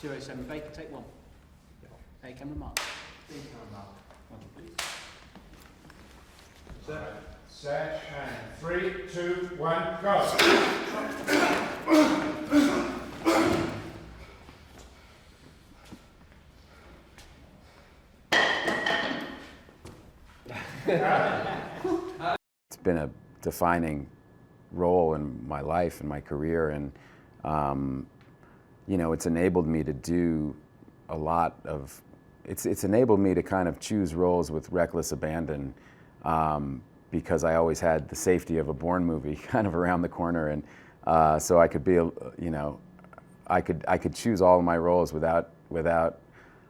207 Baker, take one. A camera mark. Set, and 3, 2, 1, go. It's been a defining role in my life and my career, and you know, it's enabled me to do a lot of. It's enabled me to kind of choose roles with reckless abandon, because I always had the safety of a Bourne movie kind of around the corner, and so I could be, you know, I could choose all of my roles without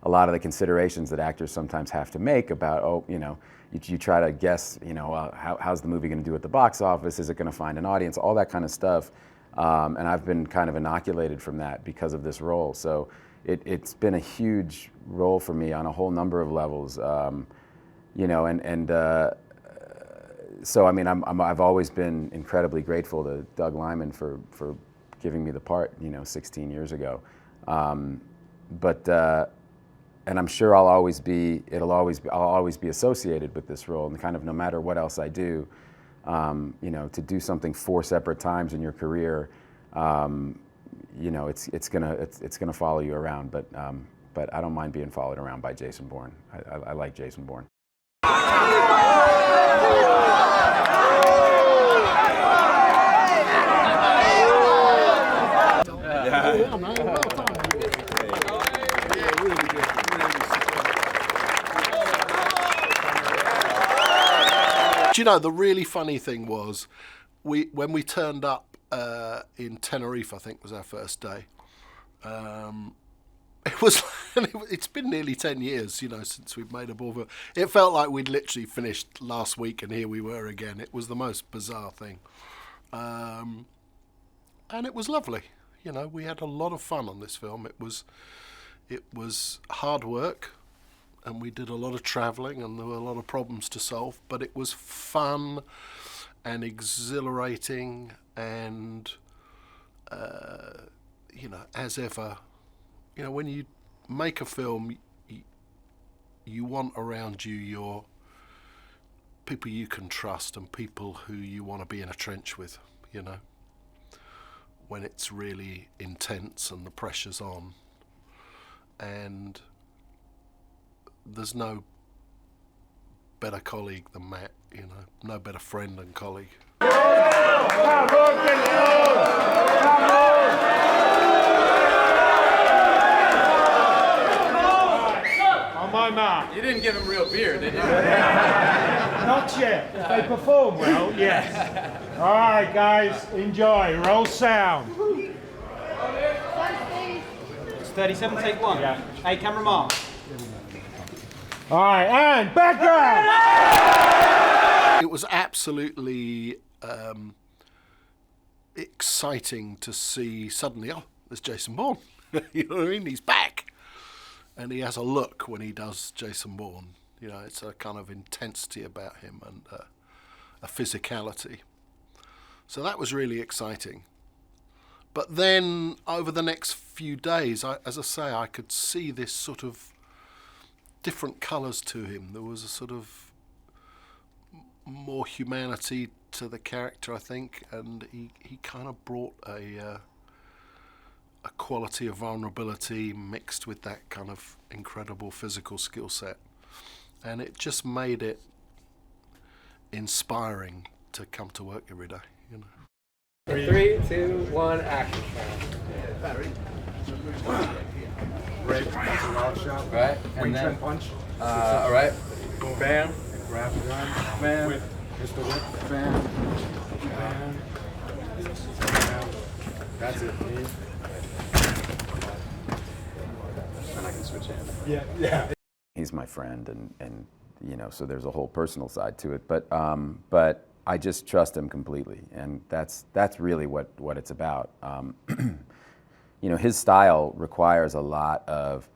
a lot of the considerations that actors sometimes have to make about, oh, you know, you try to guess, you know, how's the movie going to do at the box office? Is it going to find an audience? All that kind of stuff. And I've been kind of inoculated from that because of this role. So it's been a huge role for me on a whole number of levels. You know, so I mean, I've always been incredibly grateful to Doug Liman for giving me the part, you know, 16 years ago. And I'm sure I'll always be associated with this role, and kind of no matter what else I do, you know, to do something 4 separate times in your career, you know, it's gonna follow you around. But I don't mind being followed around by Jason Bourne. I like Jason Bourne. You know, the really funny thing was, when we turned up in Tenerife, I think was our first day. It's been nearly 10 years, you know, since we've made a Bourne film. It felt like we'd literally finished last week, and here we were again. It was the most bizarre thing, and it was lovely. You know, we had a lot of fun on this film. It was hard work. And we did a lot of travelling, and there were a lot of problems to solve, but it was fun and exhilarating, and you know, as ever, you know, when you make a film, you want around you your people you can trust and people who you want to be in a trench with, you know, when it's really intense and the pressure's on. And there's no better colleague than Matt, you know, no better friend and colleague. On my mark. You didn't give him real beer, did you? Not yet. If they perform well, yes. All right, guys, enjoy. Roll sound. It's 37, take one. Yeah. A camera mark. All right, and background. It was absolutely exciting to see suddenly, oh, there's Jason Bourne. You know what I mean? He's back. And he has a look when he does Jason Bourne. You know, it's a kind of intensity about him and a physicality. So that was really exciting. But then over the next few days, as I say, I could see this sort of different colours to him. There was a sort of more humanity to the character, I think, and he kind of brought a quality of vulnerability mixed with that kind of incredible physical skill set, and it just made it inspiring to come to work every day, you know. 3, 2, 1, action. Right, shot. Right, and then punch. All right. Bam. Grab the gun. Bam. Mr. Whip. Bam. Bam. Bam. That's it. And I can switch hands. Yeah. He's my friend, and you know, so there's a whole personal side to it. But I just trust him completely, and that's really what it's about. You know, his style requires a lot of,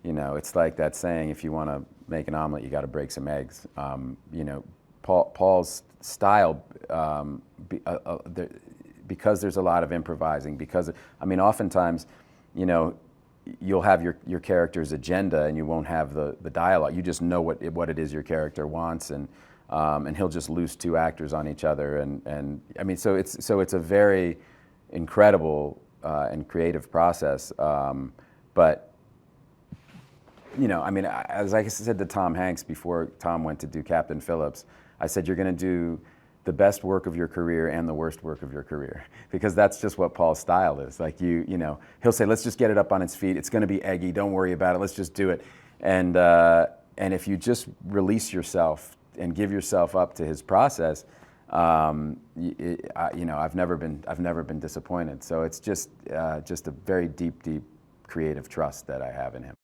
you know, it's like that saying, if you want to make an omelet, you got to break some eggs. You know, Paul's style, because there's a lot of improvising, because, I mean, oftentimes, you know, you'll have your character's agenda and you won't have the dialogue. You just know what it is your character wants, and he'll just loose two actors on each other, and I mean, so it's a very incredible and creative process. But you know, I mean, as I said to Tom Hanks before Tom went to do Captain Phillips, I said, you're going to do the best work of your career and the worst work of your career, because that's just what Paul's style is. Like you know, he'll say, let's just get it up on its feet. It's going to be eggy. Don't worry about it. Let's just do it. And if you just release yourself and give yourself up to his process, you know, I've never been disappointed. So it's just a very deep creative trust that I have in him.